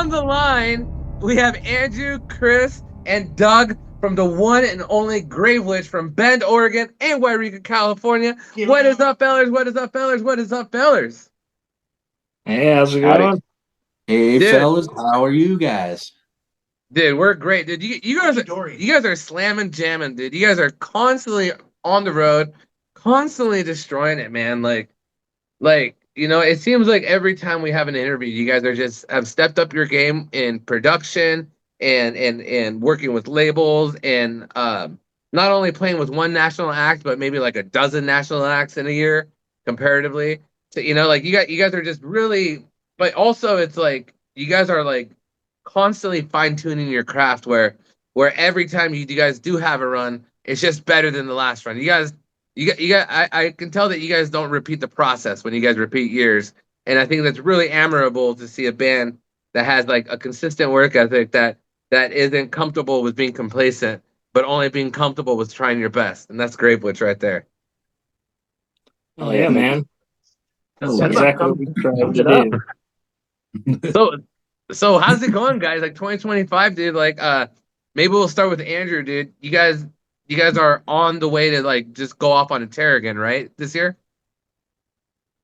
on the line, we have Andrew, Chris, and Doug from the one and only Gravewitch from Bend, Oregon, and Wairika, California. What is up, fellers? What is up, fellers? What is up, fellers? Hey, how's it Howdy. going? Hey, Dude. fellas, how are you guys? Dude, we're great, dude. You guys are slamming, jamming, dude. You guys are constantly on the road, constantly destroying it, man. It seems like every time we have an interview, you guys are just have stepped up your game in production and working with labels and not only playing with one national act, but maybe like a dozen national acts in a year comparatively. So you guys are just really, but also it's like you guys are like constantly fine tuning your craft where every time you guys do have a run, it's just better than the last run. I can tell that you guys don't repeat the process when you guys repeat years. And I think that's really admirable to see a band that has like a consistent work ethic that isn't comfortable with being complacent, but only being comfortable with trying your best. And that's Gravewitch right there. Oh yeah, man. That's Oh, exactly what we tried to do. So how's it going, guys? Like 2025, dude. Maybe we'll start with Andrew, dude. You guys are on the way to like just go off on a tear again, right? This year?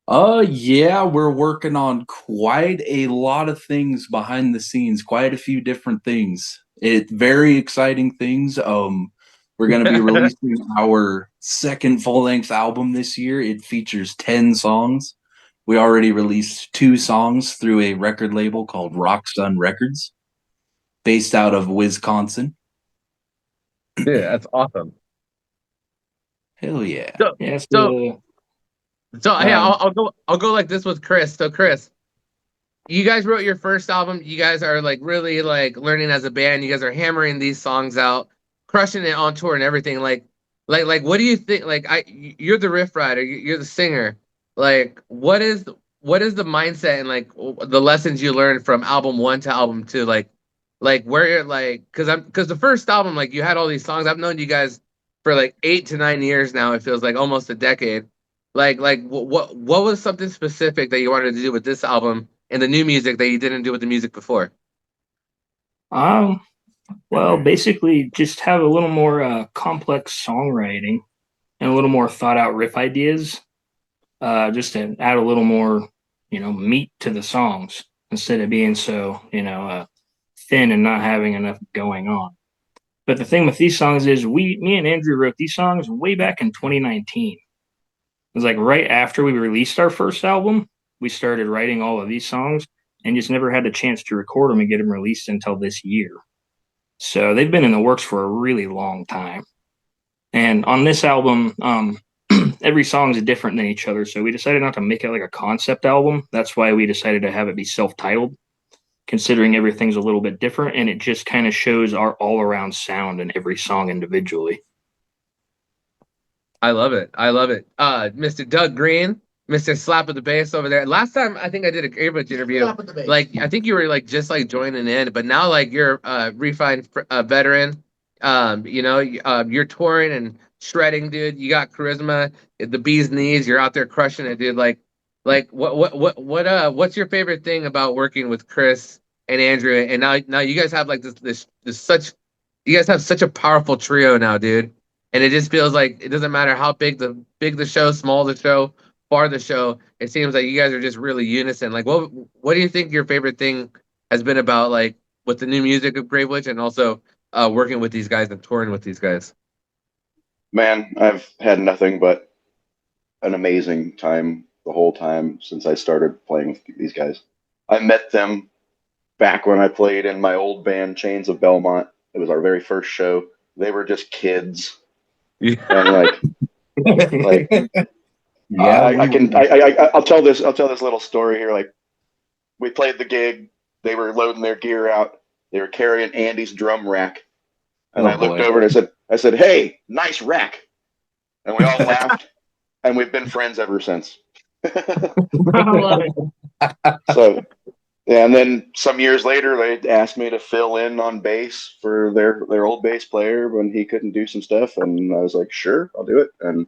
yeah, we're working on quite a lot of things behind the scenes, quite a few different things. Very exciting things. We're gonna be releasing our second full-length album this year. It features 10 songs. We already released 2 songs through a record label called Rockstun Records, based out of Wisconsin. Yeah, that's awesome. Hell yeah. Yeah, Yeah, I'll go like this with Chris. So Chris, you guys wrote your first album. You guys are like really like learning as a band. You guys are hammering these songs out, crushing it on tour and everything. Like what do you think? You're the riff writer. You're the singer. Like what is the mindset and like the lessons you learned from album 1 to album 2? Like where you're like, because the first album, like you had all these songs. I've known you guys for like 8 to 9 years now. It feels like almost a decade. What was something specific that you wanted to do with this album and the new music that you didn't do with the music before? Well, basically, just have a little more complex songwriting and a little more thought out riff ideas, just to add a little more, meat to the songs instead of being so, thin and not having enough going on. But the thing with these songs is me and Andrew wrote these songs way back in 2019. It was like right after we released our first album, we started writing all of these songs and just never had the chance to record them and get them released until this year. So they've been in the works for a really long time. And on this album, every song is different than each other. So we decided not to make it like a concept album. That's why we decided to have it be self-titled, considering everything's a little bit different. And it just kind of shows our all-around sound in every song individually. I love it. I love it. Mr. Doug Green, Mr. Slap of the Bass over there. Last time I think I did a Gravewitch interview. Like I think you were like just like joining in, but now like you're a refined veteran. You're touring and shredding, dude. You got charisma, the bee's knees. You're out there crushing it, dude. What's your favorite thing about working with Chris and Andrew? And now you guys have like this such, you guys have such a powerful trio now, dude. And it just feels like it doesn't matter how big the show, small the show, far the show. It seems like you guys are just really unison. Like, what do you think your favorite thing has been about like with the new music of Gravewitch and also working with these guys and touring with these guys? Man, I've had nothing but an amazing time the whole time since I started playing with these guys. I met them back when I played in my old band, Chains of Belmont. It was our very first show. They were just kids. Yeah. And I'll tell this little story here. Like, we played the gig. They were loading their gear out. They were carrying Andy's drum rack. And I looked over and I said, "Hey, nice rack." And we all laughed. And we've been friends ever since. So, yeah, and then some years later, they asked me to fill in on bass for their old bass player when he couldn't do some stuff. And I was like, sure, I'll do it. And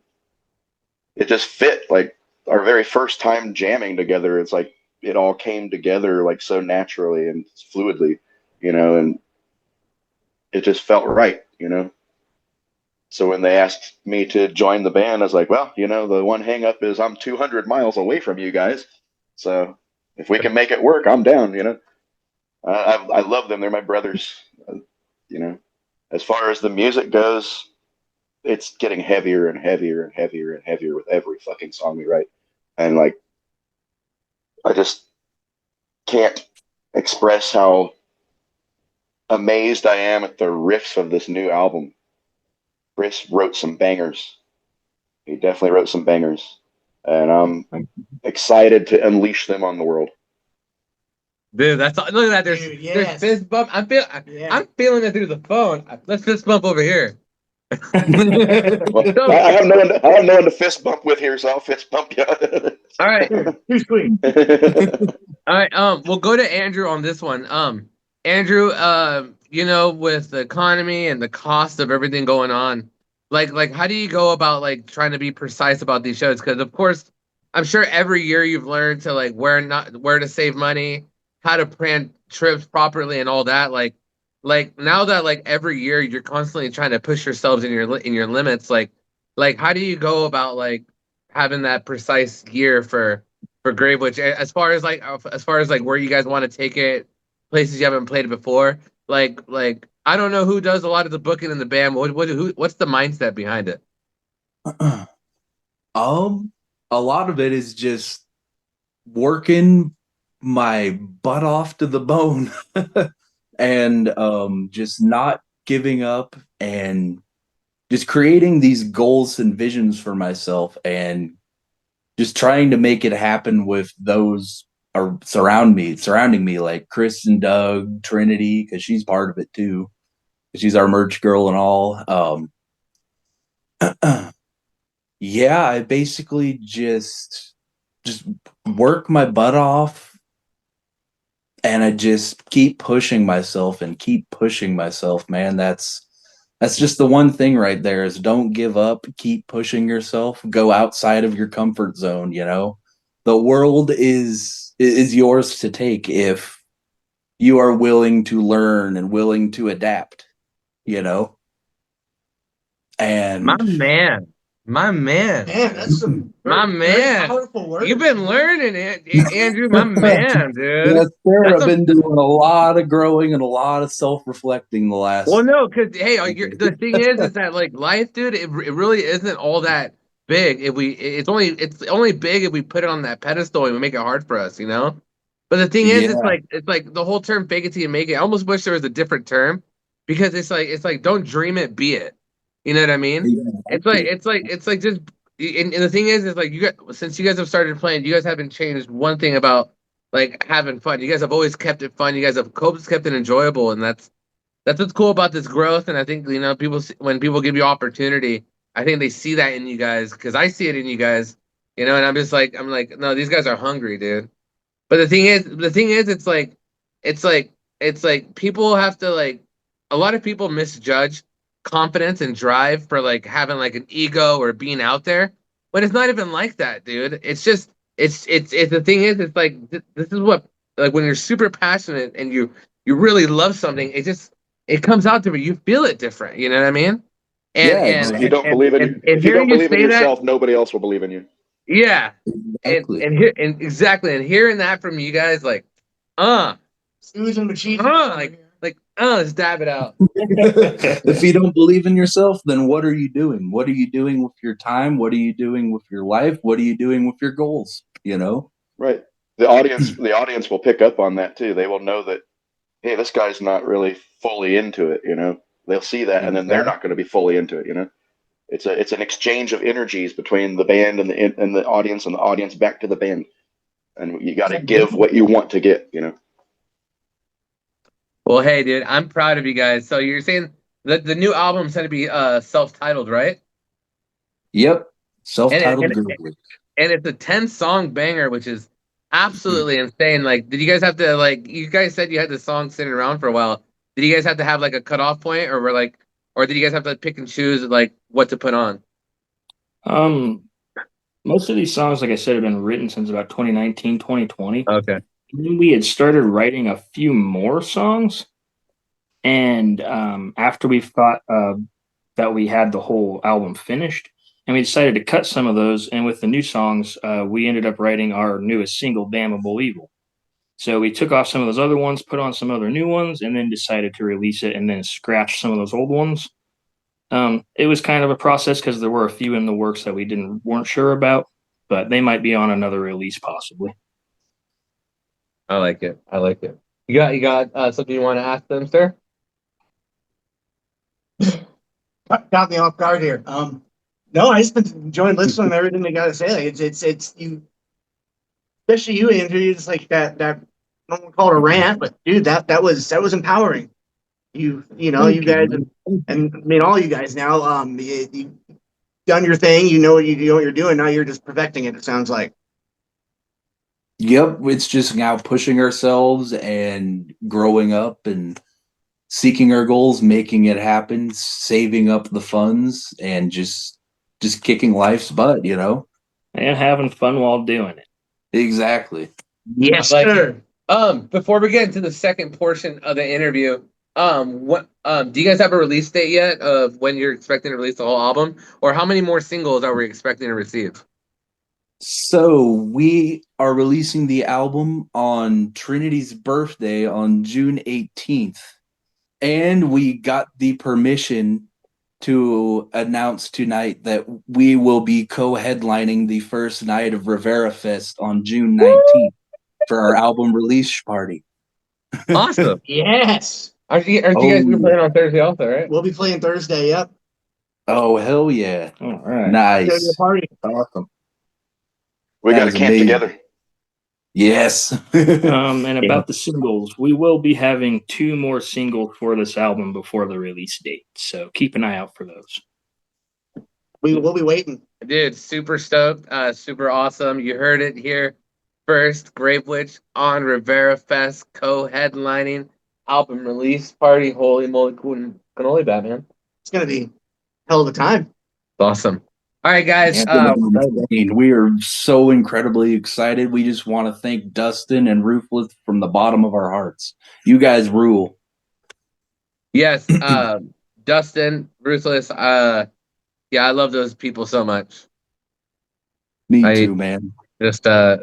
it just fit. Like, our very first time jamming together, it's like it all came together like so naturally and fluidly, and it just felt right. So when they asked me to join the band, I was like, well, the one hang up is I'm 200 miles away from you guys. So if we can make it work, I'm down. I love them. They're my brothers. You know, as far as the music goes, it's getting heavier and heavier and heavier and heavier with every fucking song we write. And like, I just can't express how amazed I am at the riffs of this new album. Chris wrote some bangers. He definitely wrote some bangers. And I'm excited to unleash them on the world. Dude, look at that. There's fist bump. I'm feeling it through the phone. Let's fist bump over here. Well, I have no one to fist bump with here, so I'll fist bump you. All right. Too sweet. All right. We'll go to Andrew on this one. Andrew, with the economy and the cost of everything going on, like how do you go about like trying to be precise about these shows? Because of course, I'm sure every year you've learned to like where to save money, how to plan trips properly, and all that. Like now that like every year you're constantly trying to push yourselves in your limits. Like how do you go about like having that precise year for Gravewitch as far as like where you guys want to take it, places you haven't played it before. Like I don't know who does a lot of the booking in the band. What's the mindset behind it? A lot of it is just working my butt off to the bone and just not giving up and just creating these goals and visions for myself and just trying to make it happen with those surrounding me, like Chris and Doug, Trinity, because she's part of it too. She's our merch girl and all. Yeah, I basically just work my butt off, and I just keep pushing myself, man. That's just the one thing right there is don't give up, keep pushing yourself, go outside of your comfort zone. The world is yours to take if you are willing to learn and willing to adapt. And my man, that's some very powerful words. You've been learning it, Andrew, my man, dude. Yes, sir. I've been doing a lot of growing and a lot of self-reflecting the last. Well, no, because hey, the thing is that like life, dude, it really isn't all that big. It's only big if we put it on that pedestal and we make it hard for us, But the thing is, it's like the whole term fake it till you make it. I almost wish there was a different term because it's like don't dream it, be it. You know what I mean? Yeah, it's like just and the thing is like since you guys have started playing, you guys haven't changed one thing about like having fun. You guys have always kept it fun. You guys have kept it enjoyable, and that's what's cool about this growth. And I think people when people give you opportunity, I think they see that in you guys because I see it in you guys. And I'm like no, these guys are hungry, dude. But the thing is, it's like people have to like a lot of people misjudge confidence and drive for like having like an ego or being out there, but it's not even like that, dude. It's just it's the thing is, it's like this is what like when you're super passionate and you really love something, it comes out different. You feel it different. You know what I mean? And if you don't believe in yourself, nobody else will believe in you. Yeah, exactly. and hearing that from you guys, like, oozing machine, let's dab it out. If you don't believe in yourself, then what are you doing? What are you doing with your time? What are you doing with your life? What are you doing with your goals? Right. The audience will pick up on that too. They will know that, hey, this guy's not really fully into it. They'll see that, and then they're not going to be fully into it. It's an exchange of energies between the band and the audience, and the audience back to the band. And you got to give what you want to get, Well, hey, dude, I'm proud of you guys. So you're saying that the new album's going to be self-titled, right? Yep, self-titled. And it's a 10-song banger, which is absolutely insane. Like, did you guys have to like? You guys said you had the song sitting around for a while. Did you guys have to have like a cutoff point, or did you guys have to pick and choose like what to put on? Most of these songs, like I said, have been written since about 2019, 2020. Okay. And then we had started writing a few more songs. And after we thought that we had the whole album finished, and we decided to cut some of those. And with the new songs, we ended up writing our newest single, Damnable Evil. So we took off some of those other ones, put on some other new ones, and then decided to release it and then scratch some of those old ones. It was kind of a process because there were a few in the works that we weren't sure about, but they might be on another release possibly. I like it. I like it. You got something you want to ask them, sir? Got me off guard here. No, I just been enjoying listening to everything they got to say. Like it's you, especially you, Andrew. You just like that. I don't want to call it a rant, but dude, that was empowering. You know, you guys, and I mean all you guys now. You done your thing. You know what you're doing. Now you're just perfecting it. It sounds like. Yep, it's just now pushing ourselves and growing up and seeking our goals, making it happen, saving up the funds, and just kicking life's butt, you know? And having fun while doing it. Exactly. Yes, I like sir. Before we get into the second portion of the interview, what do you guys have a release date yet of when you're expecting to release the whole album, or how many more singles are we expecting to receive? So we are releasing the album on Trinity's birthday on June 18th. And we got the permission to announce tonight that we will be co-headlining the first night of Rivera Fest on June 19th for our album release party. Awesome. Yes. Aren't you guys playing on Thursday also, right? We'll be playing Thursday. Yep. Oh, hell yeah. All right. Nice. Party. Awesome. We got to That is camp amazing. together. Yes. And about the singles, we will be having 2 more singles for this album before the release date. So keep an eye out for those. We'll be waiting. Dude, super stoked, super awesome. You heard it here first. Gravewitch on Rivera Fest, co-headlining album release party. Holy moly, cannoli Batman. It's gonna be hell of a time. It's awesome. All right, guys. We are so incredibly excited. We just want to thank Dustin and Ruthless from the bottom of our hearts. You guys rule. Yes, Dustin, Ruthless. Yeah, I love those people so much. Me too, man. Just I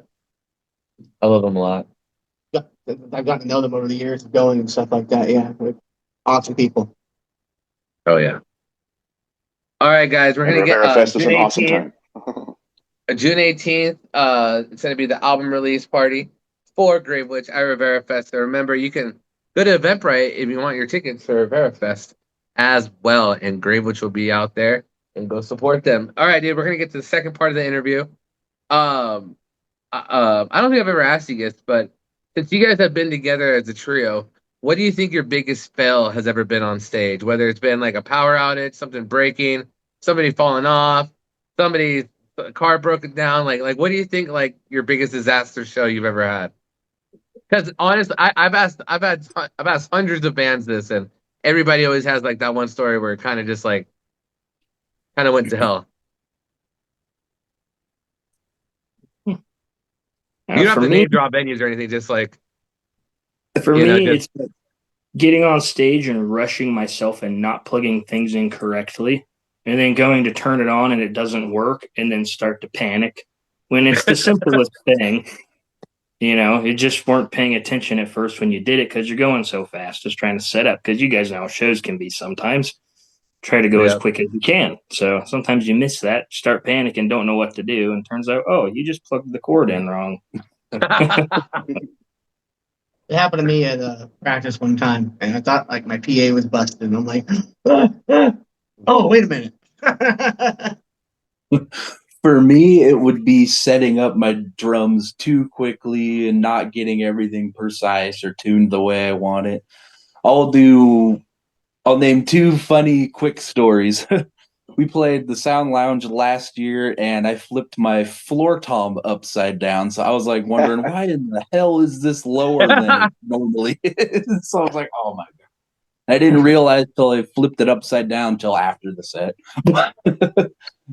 love them a lot. I've gotten to know them over the years of going and stuff like that. Yeah, they're awesome people. Oh yeah. All right, guys, we're gonna get Fest is June an awesome 18th. time. June 18th. It's gonna be the album release party for Gravewitch at Rivera Fest. So remember, you can go to Eventbrite if you want your tickets for Rivera Fest as well, and Gravewitch will be out there, and go support them. All right, dude, we're gonna get to the second part of the interview. I don't think I've ever asked you guys, but since you guys have been together as a trio, what do you think your biggest fail has ever been on stage? Whether it's been like a power outage, something breaking, somebody falling off, somebody's car broken down. Like what do you think like your biggest disaster show you've ever had? Because honestly, I've asked hundreds of bands this, and everybody always has like that one story where it kind of just like kind of went to hell. You don't have to name drop venues or anything. Just like for me, it's getting on stage and rushing myself and not plugging things in correctly, and then going to turn it on and it doesn't work, and then start to panic when it's the simplest thing. You know, you just weren't paying attention at first when you did it because you're going so fast, just trying to set up. Because you guys know how shows can be sometimes. Try to go as quick as you can. So sometimes you miss that, start panicking, don't know what to do, and turns out, oh, you just plugged the cord in wrong. It happened to me at practice one time, and I thought like my PA was busted. And I'm like, oh, wait a minute. For me, it would be setting up my drums too quickly and not getting everything precise or tuned the way I want it. I'll name 2 funny quick stories. We played the Sound Lounge last year, and I flipped my floor tom upside down. So I was like wondering, why in the hell is this lower than it normally is? So I was like, oh my God. I didn't realize till I flipped it upside down till after the set.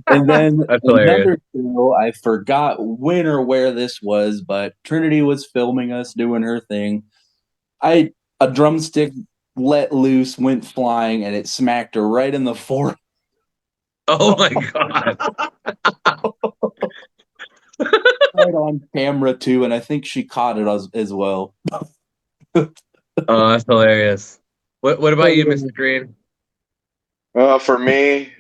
And then That's hilarious. another show, I forgot when or where this was, but Trinity was filming us doing her thing. A drumstick let loose, went flying, and it smacked her right in the forehead. Oh my god. Right on camera too, and I think she caught it as well. Oh, that's hilarious. What about you, Mr. Green? For me,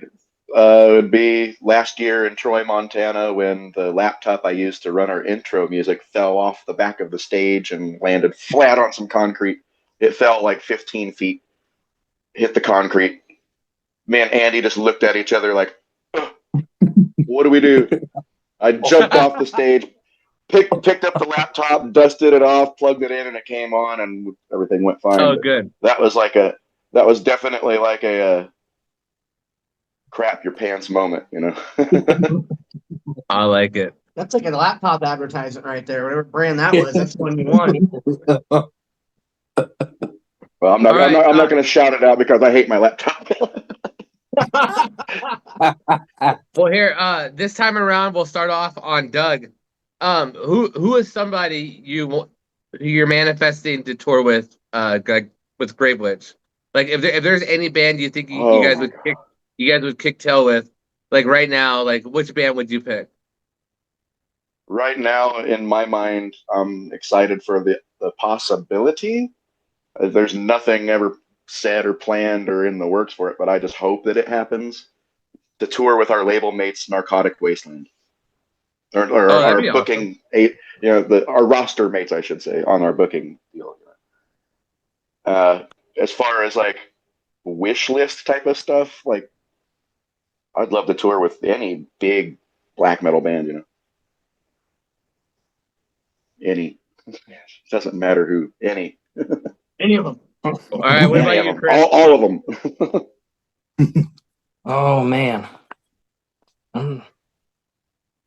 it would be last year in Troy, Montana, when the laptop I used to run our intro music fell off the back of the stage and landed flat on some concrete. It fell like 15 feet, hit the concrete. Me and Andy just looked at each other like, what do we do? I jumped off the stage, picked up the laptop, dusted it off, plugged it in, and it came on, and everything went fine. Oh, good. That was definitely like a crap your pants moment, you know. I like it. That's like a laptop advertisement right there. Whatever brand that was, that's the one you want. Well, I'm not going to shout it out because I hate my laptop. Well, here, this time around, we'll start off on Doug. Who is somebody who you're manifesting to tour with, like with Gravewitch? Like, if there's any band you think you guys would kick tail with, like right now, like which band would you pick? Right now, in my mind, I'm excited for the possibility. There's nothing ever said or planned or in the works for it, but I just hope that it happens. To tour with our label mates, Narcotic Wasteland, or our booking awesome. Our roster mates, I should say, on our booking deal. As far as like wish list type of stuff, like I'd love to tour with any big black metal band, you know. Any. It doesn't matter who. Any. Any of them. All right, what about you, Chris? All of them. Oh man,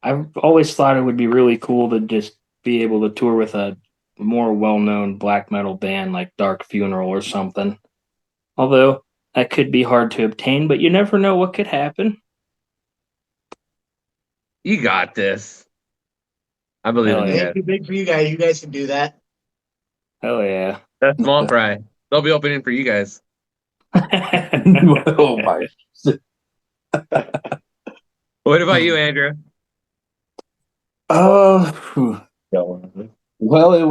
I've always thought it would be really cool to just be able to tour with a more well-known black metal band like Dark Funeral or something. Although that could be hard to obtain, but you never know what could happen. You got this. I believe in you It guys. ain't too big for you guys. You guys can do that. Hell yeah. That's small fry. They'll be opening for you guys. Oh my. What about you, Andrew? Well,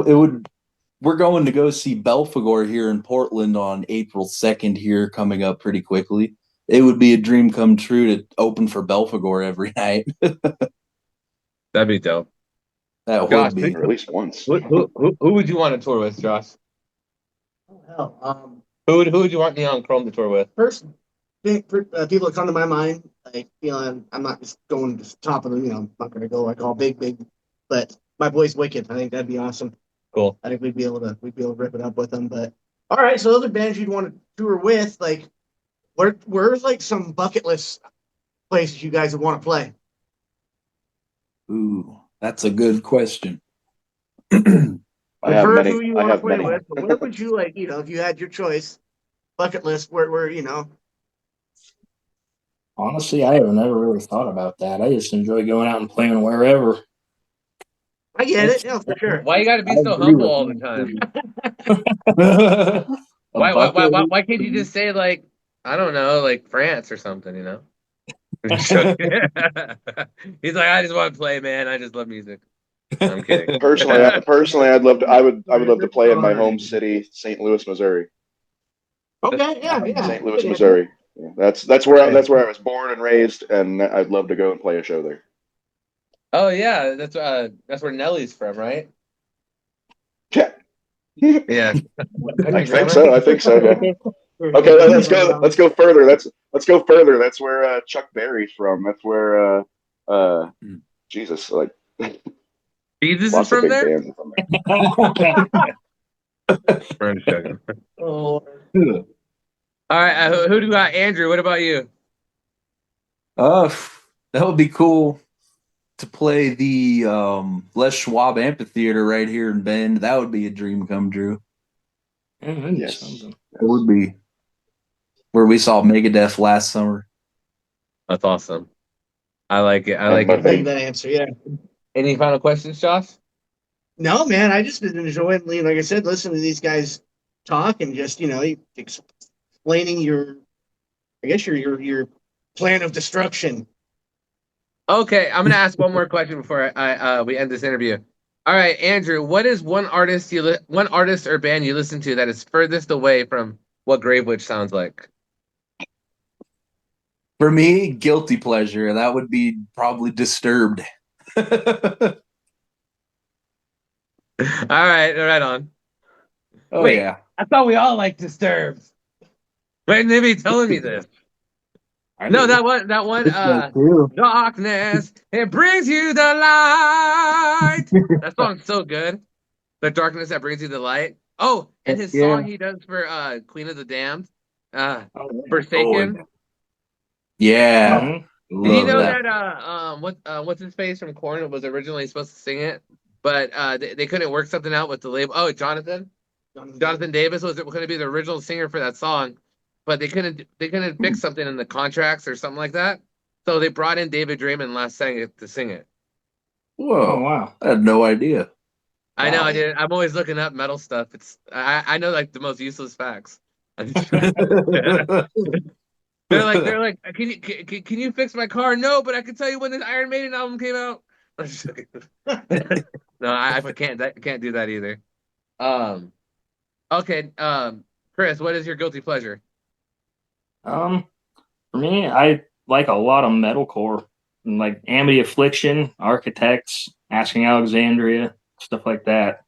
it would. We're going to go see Belphegor here in Portland on April 2nd here, coming up pretty quickly. It would be a dream come true to open for Belphegor every night. That'd be dope. That Josh, would be. Or at least once. Who would you want to tour with, Josh? Oh, hell. Who would you want Neon Chrome to tour with? First, people that come to my mind, like, I'm not just going to the top of them, I'm not going to go like all big, but my boy's Wicked. I think that'd be awesome. Cool. I think we'd be able to rip it up with them. But all right, so other bands you'd want to tour with, like, where's like some bucket list places you guys would want to play? Ooh, that's a good question. I have many. Who you want to play with, but where would you like, if you had your choice, bucket list, where Honestly, I have never really thought about that. I just enjoy going out and playing wherever. I get it, for sure. Why you got to be so humble all the time? Why can't you just say, like, I don't know, like France or something, you know? He's like, I just want to play, man. I just love music. I'm kidding. Personally, I would love to play in my home city, St. Louis, Missouri. Okay, yeah. St. Louis, Missouri. Yeah, that's where I was born and raised, and I'd love to go and play a show there. Oh yeah, that's where Nelly's from, right? Yeah. Yeah. I think so. Yeah. Okay, let's go further. Let's go further. That's where Chuck Berry's from. That's where Jesus, like, Jesus is from there? Oh. All right, who do you got? Andrew, what about you? That would be cool to play the Les Schwab Amphitheater right here in Bend. That would be a dream come true. Mm-hmm. Yes. It would be. where we saw Megadeth last summer. That's awesome. I like it. I And like my it. I like that answer. Yeah. Any final questions, Josh? No, man, I just been enjoying, like I said, listening to these guys talk and just explaining your plan of destruction. Okay, I'm gonna ask one more question before we end this interview. All right, Andrew, what is one artist one artist or band you listen to that is furthest away from what Gravewitch sounds like? For me, guilty pleasure. That would be probably Disturbed. All right, right on. Oh Wait, yeah. I thought we all liked Disturbed. Wait, they be telling me this. No, that one, darkness, it brings you the light. That song's so good. The darkness that brings you the light. Oh, and his song he does for Queen of the Damned, Forsaken. Oh, yeah. Mhm. Did you Love know that. that what's his face from Korn was originally supposed to sing it, but they couldn't work something out with the label. Oh, Jonathan Davis was going to be the original singer for that song, but they couldn't fix something in the contracts or something like that. So they brought in David Draymond last second to sing it. Whoa. Oh wow. I had no idea. I know Wow. I did. I'm always looking up metal stuff. I know like the most useless facts. They're like, can you fix my car? No, but I can tell you when this Iron Maiden album came out. No, I can't do that either. Okay, Chris, what is your guilty pleasure? For me, I like a lot of metalcore, like Amity Affliction, Architects, Asking Alexandria, stuff like that.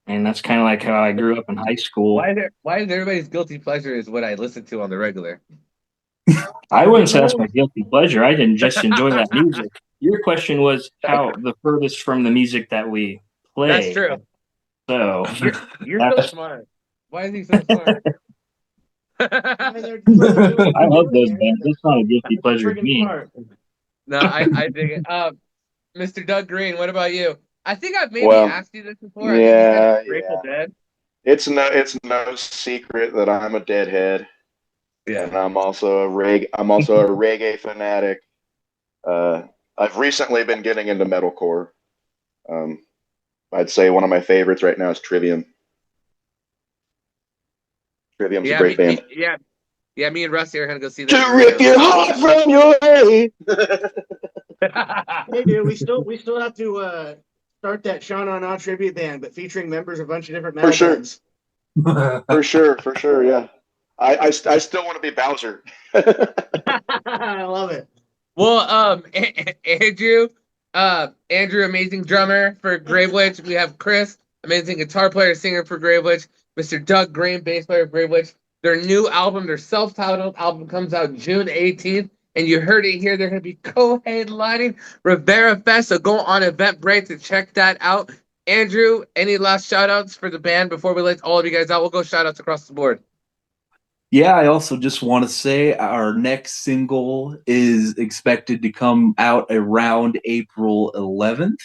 And that's kind of like how I grew up in high school. Why is everybody's guilty pleasure is what I listen to on the regular? I wouldn't say that's my guilty pleasure. I didn't just enjoy that music. Your question was how the furthest from the music that we play. That's true. So You're so smart. Why is he so smart? I love those bands. That's not a guilty pleasure to me. No, I dig it. Mr. Doug Green, what about you? I think I've maybe asked you this before. I think you said it's Grateful Dead. It's no secret that I'm a deadhead. Yeah. And I'm also a reggae fanatic. I've recently been getting into metalcore. I'd say one of my favorites right now is Trivium. Trivium's a great band. Yeah, me and Rusty are gonna go see that. To rip your heart from your head. Hey, dude, we still have to start that Sean on tribute band, but featuring members of a bunch of different metal bands. For sure, yeah. I still want to be Bowser. I love it. Well, Andrew, amazing drummer for Gravewitch. We have Chris, amazing guitar player, singer for Gravewitch. Mr. Doug Green, bass player for Gravewitch. Their new album, their self-titled album, comes out June 18th. And you heard it here. They're going to be co-headlining Rivera Fest. So go on Eventbrite to check that out. Andrew, any last shout-outs for the band before we let all of you guys out? We'll go shout-outs across the board. Yeah, I also just want to say our next single is expected to come out around April 11th.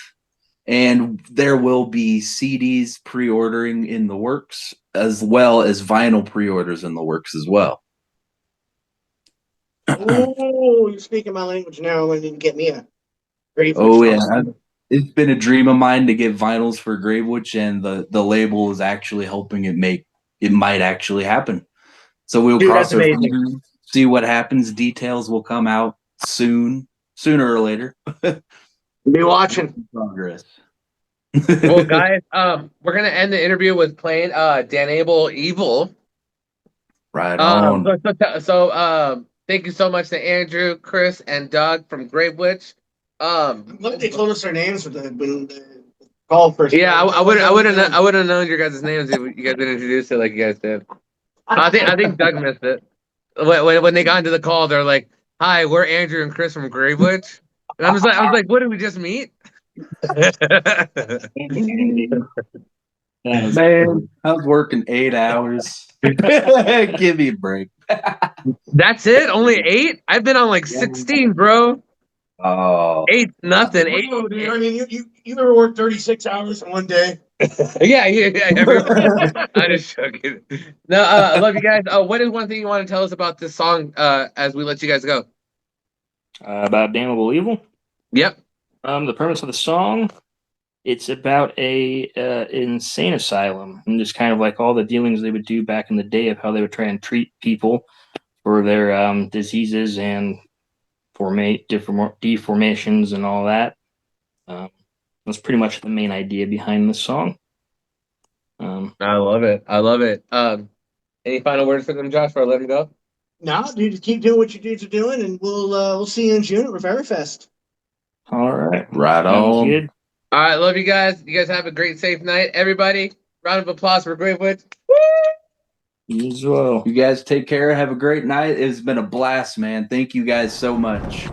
And there will be CDs pre-ordering in the works, as well as vinyl pre-orders in the works as well. Oh, you're speaking my language now. When you get me a great. Oh yeah, it's been a dream of mine to get vinyls for Gravewitch, and the label is actually helping it might actually happen. So we'll cross our fingers, see what happens. Details will come out sooner or later. Be watching. Progress. Well, guys, we're gonna end the interview with playing Dan Abel Evil. Right on. So thank you so much to Andrew, Chris, and Doug from Gravewitch. I'm glad they told us their names when the call first. Yeah, I would have known your guys' names if you guys didn't introduce it like you guys did. I think Doug missed it. When they got into the call, they're like, "Hi, we're Andrew and Chris from Gravewitch," and I was like, "What did we just meet?" Man, I was working 8 hours. Give me a break. That's it? Only 8? I've been on like 16, bro. Oh, 8 nothing. I mean, you ever work 36 hours in one day? Yeah. Everybody. I'm just joking. No, I love you guys. What is one thing you want to tell us about this song as we let you guys go? About Damnable Evil. Yep. The premise of the song, it's about a insane asylum and just kind of like all the dealings they would do back in the day of how they would try and treat people for their diseases and deformations and all that. That's pretty much the main idea behind the song. I love it. I love it. Any final words for them, Josh, before I let them go? No, dude, just keep doing what you dudes are doing, and we'll see you in June at Rivera Fest. All right. Right Sounds on. good. All right, love you guys. You guys have a great, safe night. Everybody, round of applause for Gravewitch. You as well. You guys take care. Have a great night. It's been a blast, man. Thank you guys so much.